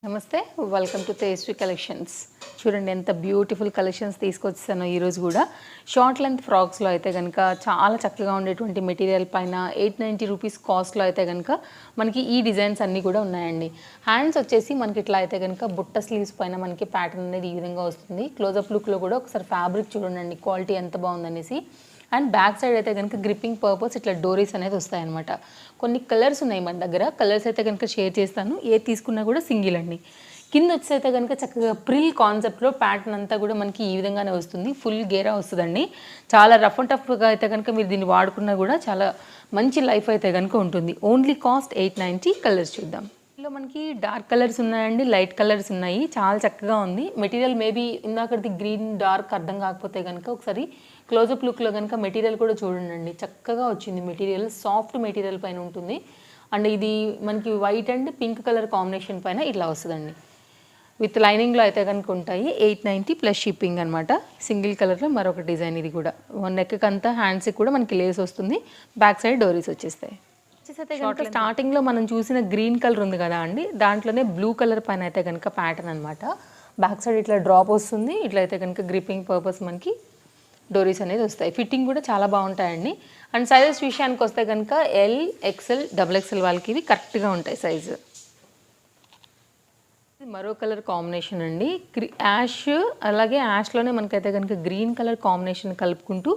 నమస్తే, welcome to Tejaswi collections. చూడండి ఎంత బ్యూటిఫుల్ కలెక్షన్స్ తీసుకొచ్చానో ఈరోజు కూడా. షార్ట్ లెంత్ ఫ్రాక్స్లో అయితే కనుక చాలా చక్కగా ఉండేటువంటి మెటీరియల్ పైన 890 రూపీస్ కాస్ట్లో అయితే కనుక మనకి ఈ డిజైన్స్ అన్నీ కూడా ఉన్నాయండి. హ్యాండ్స్ వచ్చేసి మనకి ఇట్లా అయితే కనుక బుట్ట స్లీవ్స్ పైన మనకి ప్యాటర్న్ అనేది ఈ విధంగా వస్తుంది. క్లోజప్ లుక్లో కూడా ఒకసారి ఫ్యాబ్రిక్ చూడండి, క్వాలిటీ ఎంత బాగుందనేసి. అండ్ బ్యాక్ సైడ్ అయితే కనుక గ్రిప్పింగ్ పర్పస్ ఇట్లా డోరీస్ అనేది వస్తాయన్నమాట. కొన్ని కలర్స్ ఉన్నాయి మన దగ్గర, కలర్స్ అయితే కనుక షేర్ చేస్తాను. ఏ తీసుకున్నా కూడా సింగిల్ అండి. కింద వచ్చి అయితే కనుక చక్కగా ప్రిల్ కాన్సెప్ట్లో ప్యాటర్న్ అంతా కూడా మనకి ఈ విధంగానే వస్తుంది. ఫుల్ గేరా వస్తుందండి. చాలా రఫ్ అండ్ టఫ్గా అయితే కనుక మీరు దీన్ని వాడుకున్నా కూడా చాలా మంచి లైఫ్ అయితే కనుక ఉంటుంది. Only cost 890. కలర్స్ చూద్దాం. ఇందులో మనకి డార్క్ కలర్స్ ఉన్నాయండి, లైట్ కలర్స్ ఉన్నాయి. చాలా చక్కగా ఉంది మెటీరియల్. మేబీ ఇందాకటి గ్రీన్ డార్క్ అర్థం కాకపోతే కనుక ఒకసారి క్లోజప్ లుక్లో కనుక మెటీరియల్ కూడా చూడండి. చక్కగా వచ్చింది మెటీరియల్, సాఫ్ట్ మెటీరియల్ పైన ఉంటుంది. అండ్ ఇది మనకి white and pink colour combination పైన ఇట్లా వస్తుందండి. విత్ లైనింగ్లో అయితే కనుక ఉంటాయి. 890 ప్లస్ షిప్పింగ్ అనమాట. సింగిల్ కలర్లో మరొక డిజైన్. ఇది కూడా నెక్కి అంతా హ్యాండ్స్కి కూడా మనకి లేస్ వస్తుంది. బ్యాక్ సైడ్ డోరీస్ వచ్చేస్తాయి. స్టార్టింగ్లో మనం చూసిన గ్రీన్ కలర్ ఉంది కదా అండి, దాంట్లోనే బ్లూ కలర్ పైన అయితే కనుక ప్యాటర్న్ అనమాట. బ్యాక్ సైడ్ ఇట్లా డ్రాప్ వస్తుంది. ఇట్లా అయితే కనుక గ్రిప్పింగ్ పర్పస్ మనకి డోరీస్ అనేది వస్తాయి. ఫిట్టింగ్ కూడా చాలా బాగుంటాయండి. అండ్ సైజెస్ విషయానికి వస్తే కనుక ఎల్, ఎక్సెల్, XXL వాళ్ళకి ఇవి కరెక్ట్గా ఉంటాయి సైజు. మరో కలర్ కాంబినేషన్ అండి, యాష్. అలాగే యాష్లోనే మనకైతే కనుక గ్రీన్ కలర్ కాంబినేషన్ కలుపుకుంటూ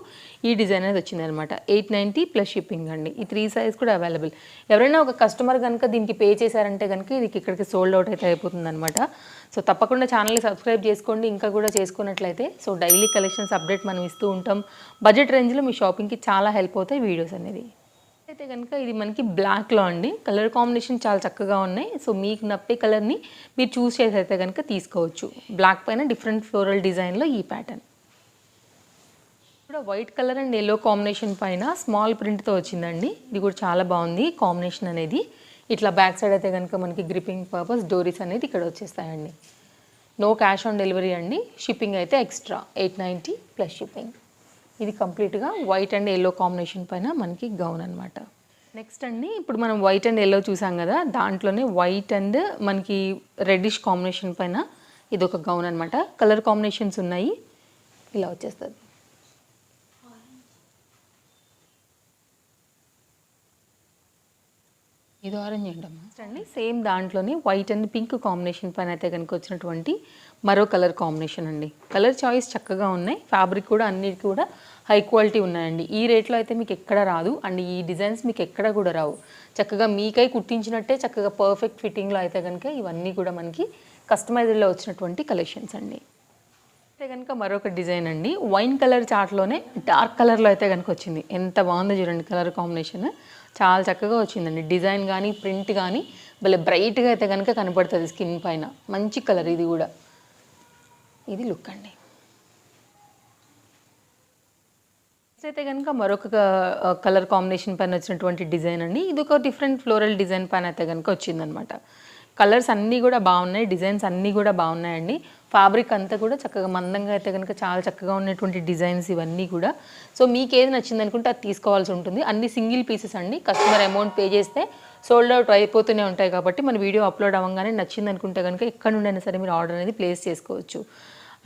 ఈ డిజైన్ అనేది వచ్చింది అనమాట. 890 ప్లస్ షిప్పింగ్ అండి. ఈ 3 సైజ్ కూడా అవైలబుల్. ఎవరైనా ఒక కస్టమర్ కనుక దీనికి పే చేశారంటే కనుక ఇది ఇక్కడికి సోల్డ్ అవుట్ అయితే అయిపోతుంది అనమాట. సో తప్పకుండా ఛానల్ని సబ్స్క్రైబ్ చేసుకోండి, ఇంకా కూడా చేసుకున్నట్లయితే. సో డైలీ కలెక్షన్స్ అప్డేట్ మనం ఇస్తూ ఉంటాం. బడ్జెట్ రేంజ్లో మీ షాపింగ్కి చాలా హెల్ప్ అవుతాయి వీడియోస్ అనేది. అయితే కనుక ఇది మనకి బ్లాక్లో అండి. కలర్ కాంబినేషన్ చాలా చక్కగా ఉన్నాయి. సో మీకు నప్పే కలర్ని మీరు చూస్ చేసి అయితే కనుక తీసుకోవచ్చు. బ్లాక్ పైన డిఫరెంట్ ఫ్లోరల్ డిజైన్లో ఈ ప్యాటర్న్ కూడా white colour and yellow combination పైన స్మాల్ ప్రింట్తో వచ్చిందండి. ఇది కూడా చాలా బాగుంది కాంబినేషన్ అనేది. ఇట్లా బ్యాక్ సైడ్ అయితే కనుక మనకి గ్రిప్పింగ్ పర్పస్ డోరీస్ అనేది ఇక్కడ వచ్చేస్తాయండి. నో క్యాష్ ఆన్ డెలివరీ అండి. షిప్పింగ్ అయితే ఎక్స్ట్రా 890 ప్లస్ షిప్పింగ్. ఇది కంప్లీట్గా వైట్ అండ్ ఎల్లో కాంబినేషన్ పైన మనకి గౌన్ అనమాట. నెక్స్ట్ అండి, ఇప్పుడు మనం వైట్ అండ్ ఎల్లో చూసాం కదా, దాంట్లోనే వైట్ అండ్ మనకి రెడ్డిష్ కాంబినేషన్ పైన ఇది ఒక గౌన్ అనమాట. కలర్ కాంబినేషన్స్ ఉన్నాయి. ఇలా వచ్చేస్తుంది. ఇది ఆరెంజ్ ఏంటమ్మా అండి. సేమ్ దాంట్లోనే వైట్ అండ్ పింక్ కాంబినేషన్ పైన అయితే కనుక వచ్చినటువంటి మరో కలర్ కాంబినేషన్ అండి. కలర్ చాయిస్ చక్కగా ఉన్నాయి. ఫ్యాబ్రిక్ కూడా అన్నిటికీ కూడా హై క్వాలిటీ ఉన్నాయండి. ఈ రేట్లో అయితే మీకు ఎక్కడ రాదు. అండ్ ఈ డిజైన్స్ మీకు ఎక్కడ కూడా రావు. చక్కగా మీకై కుట్టించినట్టే చక్కగా పర్ఫెక్ట్ ఫిట్టింగ్లో అయితే కనుక ఇవన్నీ కూడా మనకి కస్టమైజ్డ్లో వచ్చినటువంటి కలెక్షన్స్ అండి. అయితే కనుక మరొక డిజైన్ అండి, వైన్ కలర్ చార్ట్లోనే డార్క్ కలర్లో అయితే కనుక వచ్చింది. ఎంత బాగుందో చూడండి కలర్ కాంబినేషన్. చాలా చక్కగా వచ్చిందండి. డిజైన్ కానీ ప్రింట్ కానీ భలే బ్రైట్గా అయితే కనుక కనపడుతుంది స్కిన్ పైన. మంచి కలర్ ఇది కూడా. ఇది లుక్ అండి. అయితే కనుక మరొక కలర్ కాంబినేషన్ పైన వచ్చినటువంటి డిజైన్ అండి. ఇది ఒక డిఫరెంట్ ఫ్లోరల్ డిజైన్ పైన అయితే కనుక వచ్చిందనమాట. కలర్స్ అన్నీ కూడా బాగున్నాయి, డిజైన్స్ అన్నీ కూడా బాగున్నాయండి. ఫ్యాబ్రిక్ అంతా కూడా చక్కగా మందంగా అయితే కనుక చాలా చక్కగా ఉన్నటువంటి డిజైన్స్ ఇవన్నీ కూడా. సో మీకు ఏది నచ్చింది అనుకుంటే అది తీసుకోవాల్సి ఉంటుంది. అన్ని సింగిల్ పీసెస్ అండి. కస్టమర్ అమౌంట్ పే చేస్తే సోల్డ్ అవుట్ అయిపోతూనే ఉంటాయి కాబట్టి మన వీడియో అప్లోడ్ అవ్వగానే నచ్చింది అనుకుంటే కనుక ఎక్కడ నుండి అయినా సరే మీరు ఆర్డర్ అనేది ప్లేస్ చేసుకోవచ్చు.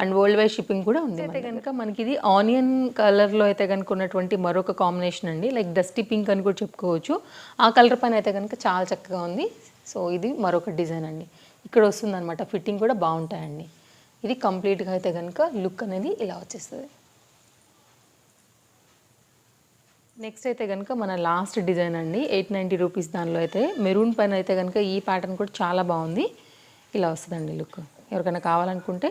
అండ్ వరల్డ్ వైడ్ షిప్పింగ్ కూడా ఉంది. అయితే కనుక మనకి ఇది ఆనియన్ కలర్లో అయితే కనుక ఉన్నటువంటి మరొక కాంబినేషన్ అండి. లైక్ డస్టీ పింక్ అని కూడా చెప్పుకోవచ్చు. ఆ కలర్ పైన అయితే కనుక చాలా చక్కగా ఉంది. సో ఇది మరొక డిజైన్ అండి. ఇక్కడ వస్తుంది అనమాట. ఫిట్టింగ్ కూడా బాగుంటాయండి. ఇది కంప్లీట్గా అయితే కనుక లుక్ అనేది ఇలా వచ్చేస్తుంది. నెక్స్ట్ అయితే కనుక మన లాస్ట్ డిజైన్ అండి, 890 రూపీస్. దానిలో అయితే మెరూన్ పైన అయితే కనుక ఈ ప్యాటర్న్ కూడా చాలా బాగుంది. ఇలా వస్తుందండి లుక్. ఎవరికైనా కావాలనుకుంటే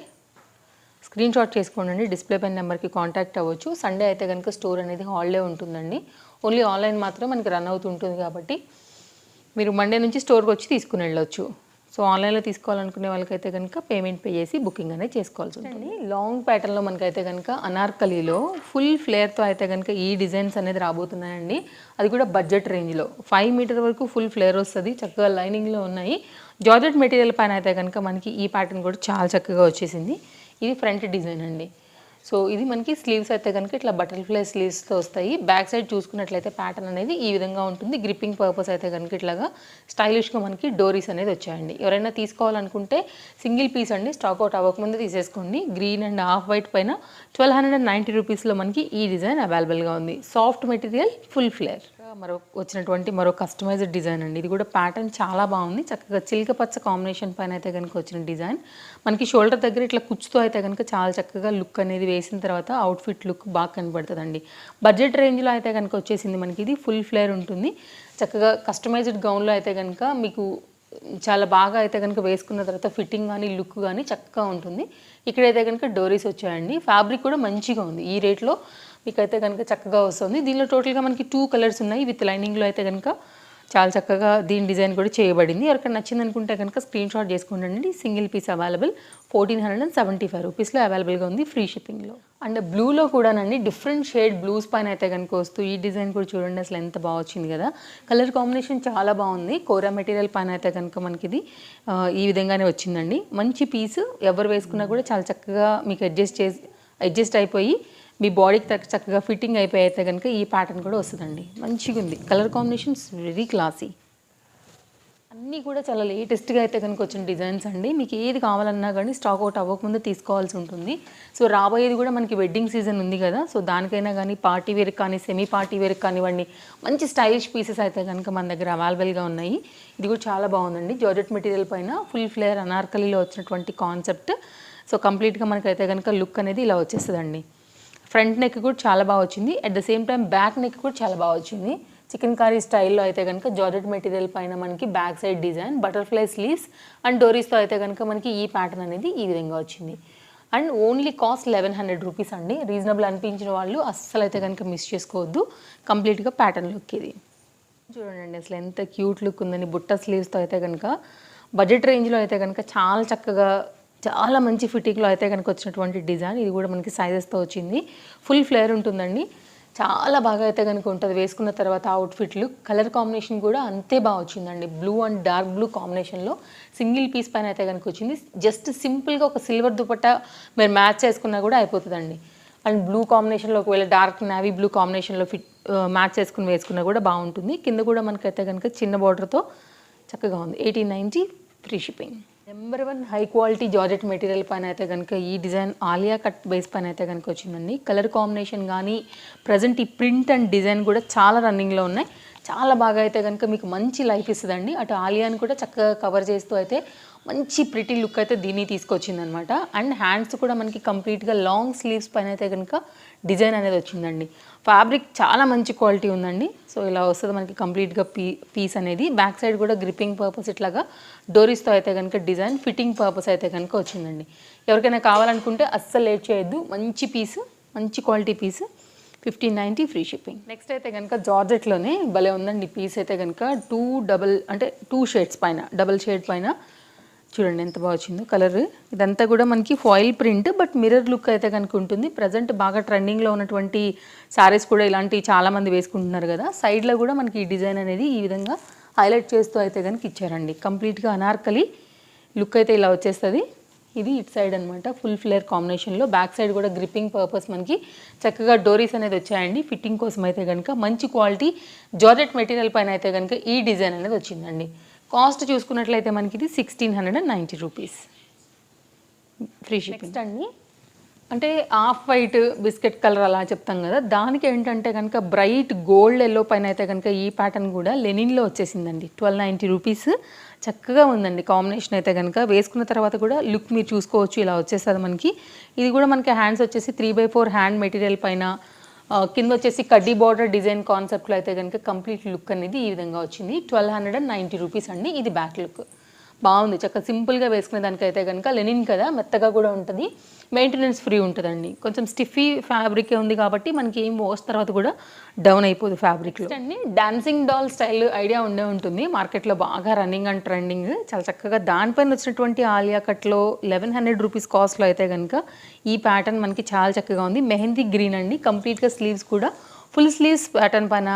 స్క్రీన్ షాట్ చేసుకోండి. డిస్ప్లే పైన నెంబర్కి కాంటాక్ట్ అవ్వచ్చు. సండే అయితే కనుక స్టోర్ అనేది హాలిడే ఉంటుందండి. ఓన్లీ ఆన్లైన్ మాత్రమే మనకి రన్ అవుతుంటుంది కాబట్టి మీరు మండే నుంచి స్టోర్కి వచ్చి తీసుకుని వెళ్ళొచ్చు. సో ఆన్లైన్లో తీసుకోవాలనుకునే వాళ్ళకైతే కనుక పేమెంట్ పే చేసి బుకింగ్ అనేది చేసుకోవాల్సి ఉంటుంది. లాంగ్ ప్యాటర్న్లో మనకైతే కనుక అనార్కలీలో ఫుల్ ఫ్లేర్తో అయితే కనుక ఈ డిజైన్స్ అనేది రాబోతున్నాయండి. అది కూడా బడ్జెట్ రేంజ్లో 5 మీటర్ వరకు ఫుల్ ఫ్లేర్ వస్తుంది. చక్కగా లైనింగ్లో ఉన్నాయి. జార్జెట్ మెటీరియల్ పైన అయితే కనుక మనకి ఈ ప్యాటర్న్ కూడా చాలా చక్కగా వచ్చేసింది. ఇది ఫ్రంట్ డిజైన్ అండి. సో ఇది మనకి స్లీవ్స్ అయితే కనుక ఇట్లా బటర్ఫ్లై స్లీవ్స్తో వస్తాయి. బ్యాక్ సైడ్ చూసుకున్నట్లయితే ప్యాటర్న్ అనేది ఈ విధంగా ఉంటుంది. గ్రిప్పింగ్ పర్పస్ అయితే కనుక ఇట్లాగా స్టైలిష్గా మనకి డోరీస్ అనేది వచ్చాయండి. ఎవరైనా తీసుకోవాలనుకుంటే సింగిల్ పీస్ అండి, స్టాక్ అవుట్ అవ్వకముందే తీసేసుకోండి. గ్రీన్ అండ్ ఆఫ్ వైట్ పైన 1290 రూపీస్లో మనకి ఈ డిజైన్ అవైలబుల్గా ఉంది. Soft material, full flare. మరో కస్టమైజ్డ్ డిజైన్ అండి. ఇది కూడా ప్యాటర్న్ చాలా బాగుంది. చక్కగా చిలక పచ్చ కాంబినేషన్ పైన అయితే కనుక వచ్చిన డిజైన్. మనకి షోల్డర్ దగ్గర ఇట్లా కుచ్చుతో అయితే కనుక చాలా చక్కగా లుక్ అనేది వేసిన తర్వాత అవుట్ఫిట్ లుక్ బాగా కనబడుతుందండి. బడ్జెట్ రేంజ్లో అయితే కనుక వచ్చేసింది మనకి. ఇది ఫుల్ ఫ్లేర్ ఉంటుంది. చక్కగా కస్టమైజ్డ్ గౌన్లో అయితే కనుక మీకు చాలా బాగా అయితే కనుక వేసుకున్న తర్వాత ఫిట్టింగ్ కానీ లుక్ కానీ చక్కగా ఉంటుంది. ఇక్కడైతే కనుక డోరీస్ వచ్చాయండి. ఫ్యాబ్రిక్ కూడా మంచిగా ఉంది. ఈ రేట్లో మీకైతే కనుక చక్కగా వస్తుంది. దీనిలో టోటల్గా మనకి 2 కలర్స్ ఉన్నాయి. విత్ లైనింగ్లో అయితే కనుక చాలా చక్కగా దీని డిజైన్ కూడా చేయబడింది. ఎవరికైనా నచ్చింది అనుకుంటే కనుక స్క్రీన్ షాట్ చేసుకోండి. సింగిల్ పీస్ అవైలబుల్ 1475 రూపీస్లో అవైలబుల్గా ఉంది, ఫ్రీ షిప్పింగ్లో. అండ్ బ్లూలో కూడానండి డిఫరెంట్ షేడ్ బ్లూస్ పైన అయితే కనుక వస్తూ ఈ డిజైన్ కూడా చూడండి అసలు ఎంత బాగా వచ్చింది కదా. కలర్ కాంబినేషన్ చాలా బాగుంది. కోరా మెటీరియల్ పైన అయితే కనుక మనకి ఇది ఈ విధంగానే వచ్చిందండి. మంచి పీస్, ఎవరు వేసుకున్నా కూడా చాలా చక్కగా మీకు అడ్జస్ట్ అయిపోయి మీ బాడీకి చక్కగా ఫిట్టింగ్ అయిపోయి అయితే కనుక ఈ ప్యాటర్న్ కూడా వస్తుందండి. మంచిగా ఉంది. Colour combinations very classy. అన్నీ కూడా చాలా లేటెస్ట్గా అయితే కనుక వచ్చిన డిజైన్స్ అండి. మీకు ఏది కావాలన్నా కానీ స్టాక్ అవుట్ అవ్వకముందే తీసుకోవాల్సి ఉంటుంది. సో రాబోయేది కూడా మనకి వెడ్డింగ్ సీజన్ ఉంది కదా. సో దానికైనా కానీ పార్టీ వేర్ కానీ సెమీ పార్టీ వేర్ కానివ్వండి, మంచి స్టైలిష్ పీసెస్ అయితే కనుక మన దగ్గర అవైలబుల్గా ఉన్నాయి. ఇది కూడా చాలా బాగుందండి. జార్జెట్ మెటీరియల్ పైన ఫుల్ ఫ్లేర్ అనార్కలీలో వచ్చినటువంటి కాన్సెప్ట్. సో కంప్లీట్గా మనకైతే కనుక లుక్ అనేది ఇలా వచ్చేస్తుందండి. ఫ్రంట్ నెక్ కూడా చాలా బాగా వచ్చింది. At the same time back neck కూడా చాలా బాగా వచ్చింది. చికెన్ కర్రీ స్టైల్లో అయితే కనుక జార్జెట్ మెటీరియల్ పైన మనకి back side design, butterfly sleeves and డోరీస్తో అయితే కనుక మనకి ఈ ప్యాటర్న్ అనేది ఈ విధంగా వచ్చింది. అండ్ ఓన్లీ కాస్ట్ 1100 రూపీస్ అండి. రీజనబుల్ అనిపించిన వాళ్ళు అస్సలు అయితే కనుక మిస్ చేసుకోవద్దు. కంప్లీట్గా ప్యాటర్న్ లుక్ ఇది చూడండి అసలు ఎంత క్యూట్ లుక్ ఉందని. బుట్ట స్లీవ్స్తో అయితే కనుక బడ్జెట్ రేంజ్లో అయితే కనుక చాలా చక్కగా చాలా మంచి ఫిట్టింగ్లో అయితే కనుక వచ్చినటువంటి డిజైన్. ఇది కూడా మనకి సైజెస్తో వచ్చింది. ఫుల్ ఫ్లేర్ ఉంటుందండి. చాలా బాగా అయితే కనుక ఉంటుంది వేసుకున్న తర్వాత అవుట్ఫిట్ లుక్. కలర్ కాంబినేషన్ కూడా అంతే బాగా వచ్చిందండి. బ్లూ అండ్ డార్క్ బ్లూ కాంబినేషన్లో సింగిల్ పీస్ పైన అయితే కనుక వచ్చింది. జస్ట్ సింపుల్గా ఒక సిల్వర్ దుపట్టా మీరు మ్యాచ్ చేసుకున్నా కూడా అయిపోతుందండి. అండ్ బ్లూ కాంబినేషన్లో ఒకవేళ డార్క్ నావీ బ్లూ కాంబినేషన్లో మ్యాచ్ చేసుకుని వేసుకున్నా కూడా బాగుంటుంది. కింద కూడా మనకైతే కనుక చిన్న బార్డర్తో చక్కగా ఉంది. 1890 free shipping. Number 1 high quality georgette material పైన అయితే కనుక ఈ డిజైన్ ఆలియా కట్ బేస్ పైన అయితే కనుక వచ్చిందండి. కలర్ కాంబినేషన్ కానీ ప్రజెంట్ ఈ ప్రింట్ అండ్ డిజైన్ కూడా చాలా రన్నింగ్లో ఉన్నాయి. చాలా బాగా అయితే కనుక మీకు మంచి లైఫ్ ఇస్తుందండి. అటు ఆలియాని కూడా చక్కగా కవర్ చేస్తూ అయితే మంచి ప్రిటీ లుక్ అయితే దీన్ని తీసుకొచ్చిందనమాట. అండ్ హ్యాండ్స్ కూడా మనకి కంప్లీట్గా లాంగ్ స్లీవ్స్ పైన అయితే కనుక డిజైన్ అనేది వచ్చిందండి. ఫ్యాబ్రిక్ చాలా మంచి క్వాలిటీ ఉందండి. సో ఇలా వస్తుంది మనకి కంప్లీట్గా పీస్ అనేది. బ్యాక్ సైడ్ కూడా గ్రిప్పింగ్ పర్పస్ ఇట్లాగా డోరీస్తో అయితే కనుక డిజైన్, ఫిట్టింగ్ పర్పస్ అయితే కనుక వచ్చిందండి. ఎవరికైనా కావాలనుకుంటే అస్సలు లేట్ చేయొద్దు. మంచి పీస్, మంచి quality piece, 1590 free shipping. Next అయితే కనుక జార్జెట్లోనే భలే ఉందండి పీస్ అయితే కనుక 2 షేడ్స్ పైన, డబల్ షేడ్ పైన చూడండి ఎంత బాగా వచ్చిందో కలర్. ఇదంతా కూడా మనకి foil print but mirror look అయితే కనుక ఉంటుంది. ప్రజెంట్ బాగా ట్రెండింగ్లో ఉన్నటువంటి శారీస్ కూడా ఇలాంటివి చాలామంది వేసుకుంటున్నారు కదా. సైడ్లో కూడా మనకి ఈ డిజైన్ అనేది ఈ విధంగా హైలైట్ చేస్తూ అయితే కనుక ఇచ్చారండి. కంప్లీట్గా అనార్కలి లుక్ అయితే ఇలా వచ్చేస్తుంది. ఇది ఇట్ సైడ్ అనమాట ఫుల్ ఫ్లేర్ కాంబినేషన్లో. బ్యాక్ సైడ్ కూడా గ్రిప్పింగ్ పర్పస్ మనకి చక్కగా డోరీస్ అనేది వచ్చాయండి. ఫిట్టింగ్ కోసం అయితే కనుక మంచి క్వాలిటీ జార్జెట్ మెటీరియల్ పైన అయితే కనుక ఈ డిజైన్ అనేది వచ్చిందండి. కాస్ట్ చూసుకున్నట్లయితే మనకి ఇది 1690 రూపీస్ ఫ్రీ షిప్పింగ్ అండి. అంటే ఆఫ్ వైట్ బిస్కెట్ కలర్ అలా చెప్తాం కదా, దానికి ఏంటంటే కనుక బ్రైట్ గోల్డ్ ఎల్లో పైన అయితే కనుక ఈ ప్యాటర్న్ కూడా లెనిన్లో వచ్చేసిందండి. 1290 రూపీస్. చక్కగా ఉందండి కాంబినేషన్ అయితే కనుక. వేసుకున్న తర్వాత కూడా లుక్ మీరు చూసుకోవచ్చు, ఇలా వచ్చేస్తుంది మనకి. ఇది కూడా మనకి హ్యాండ్స్ వచ్చేసి 3/4 హ్యాండ్ మెటీరియల్ పైన, కింద వచ్చేసి కడ్డీ బార్డర్ డిజైన్ కాన్సెప్ట్లో అయితే కనుక కంప్లీట్ లుక్ అనేది ఈ విధంగా వచ్చింది. 1290 రూపీస్ అండి. ఇది బ్యాక్ లుక్ బాగుంది. చక్కగా సింపుల్గా వేసుకునే దానికైతే కనుక లెనిన్ కదా, మెత్తగా కూడా ఉంటుంది, మెయింటెనెన్స్ ఫ్రీ ఉంటుందండి. కొంచెం స్టిఫీ ఫ్యాబ్రికే ఉంది కాబట్టి మనకి ఏం వాష్ తర్వాత కూడా డౌన్ అయిపోదు ఫ్యాబ్రిక్లో అండి. డాన్సింగ్ డాల్ స్టైల్ ఐడియా ఉండే ఉంటుంది, మార్కెట్లో బాగా రన్నింగ్ అండ్ ట్రెండింగ్. చాలా చక్కగా దానిపైన వచ్చినటువంటి ఆలియా కట్లో 1100 రూపీస్ కాస్ట్లో అయితే కనుక ఈ ప్యాటర్న్ మనకి చాలా చక్కగా ఉంది. మెహందీ గ్రీన్ అండి. కంప్లీట్గా స్లీవ్స్ కూడా ఫుల్ స్లీవ్స్ ప్యాటర్న్ పైన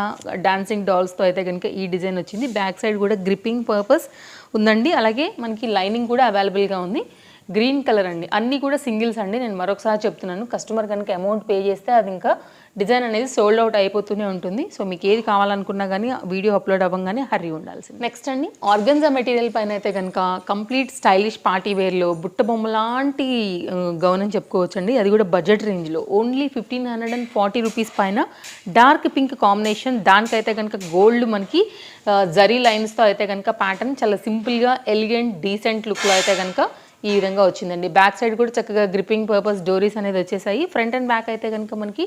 డాన్సింగ్ డాల్స్తో అయితే కనుక ఈ డిజైన్ వచ్చింది. బ్యాక్ సైడ్ కూడా గ్రిప్పింగ్ పర్పస్ ఉందండి. అలాగే మనకి లైనింగ్ కూడా అవైలబుల్గా ఉంది. గ్రీన్ కలర్ అండి, అన్నీ కూడా సింగిల్స్ అండి. నేను మరొకసారి చెప్తున్నాను, కస్టమర్ కనుక అమౌంట్ పే చేస్తే అది ఇంకా డిజైన్ అనేది సోల్డ్ అవుట్ అయిపోతూనే ఉంటుంది. సో మీకు ఏది కావాలనుకున్నా కానీ వీడియో అప్లోడ్ అవ్వగానే హర్రీ ఉండాల్సింది. నెక్స్ట్ అండి, ఆర్గన్జా మెటీరియల్ పైన అయితే కనుక కంప్లీట్ స్టైలిష్ పార్టీ వేర్లో బుట్ట బొమ్మ లాంటి గౌన్ అని చెప్పుకోవచ్చండి. అది కూడా బడ్జెట్ రేంజ్లో ఓన్లీ 1540 రూపీస్ పైన డార్క్ పింక్ కాంబినేషన్, దానికైతే కనుక గోల్డ్ మనకి జరీ లైన్స్తో అయితే కనుక ప్యాటర్న్ చాలా సింపుల్గా ఎలిగెంట్ డీసెంట్ లుక్లో అయితే కనుక ఈ విధంగా వచ్చిందండి. బ్యాక్ సైడ్ కూడా చక్కగా గ్రిప్పింగ్ పర్పస్ డోరీస్ అనేది వచ్చేసాయి. ఫ్రంట్ అండ్ బ్యాక్ అయితే కనుక మనకి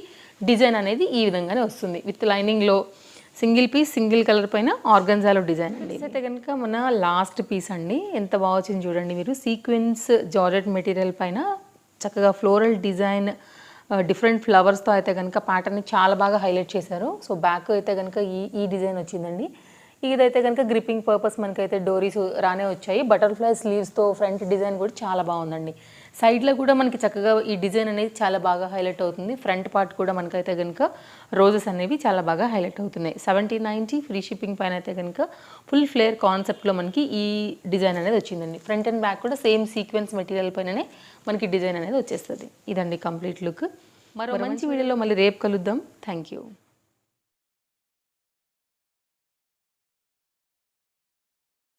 డిజైన్ అనేది ఈ విధంగానే వస్తుంది విత్ లైనింగ్లో సింగిల్ పీస్ సింగిల్ కలర్ పైన ఆర్గన్జాలో డిజైన్ అండి. అయితే కనుక మన లాస్ట్ పీస్ అండి, ఎంత బాగా వచ్చింది చూడండి మీరు. సీక్వెన్స్ జార్జెట్ మెటీరియల్ పైన చక్కగా ఫ్లోరల్ డిజైన్ డిఫరెంట్ ఫ్లవర్స్తో అయితే కనుక ప్యాటర్న్ని చాలా బాగా హైలైట్ చేశారు. సో బ్యాక్ అయితే కనుక ఈ డిజైన్ వచ్చిందండి. ఇదైతే కనుక గ్రిప్పింగ్ పర్పస్ మనకైతే డోరీస్ రానే వచ్చాయి. బటర్ఫ్లై స్లీవ్స్తో ఫ్రంట్ డిజైన్ కూడా చాలా బాగుందండి. సైడ్లో కూడా మనకి చక్కగా ఈ డిజైన్ అనేది చాలా బాగా హైలైట్ అవుతుంది. ఫ్రంట్ పార్ట్ కూడా మనకైతే కనుక రోజెస్ అనేవి చాలా బాగా హైలైట్ అవుతున్నాయి. 1790 ఫ్రీ షిప్పింగ్ పైన అయితే కనుక ఫుల్ ఫ్లేర్ కాన్సెప్ట్లో మనకి ఈ డిజైన్ అనేది వచ్చిందండి. ఫ్రంట్ అండ్ బ్యాక్ కూడా సేమ్ సీక్వెన్స్ మెటీరియల్ పైననే మనకి డిజైన్ అనేది వచ్చేస్తుంది. ఇదండి కంప్లీట్ లుక్. మరో మంచి వీడియోలో మళ్ళీ రేపు కలుద్దాం. Thank you.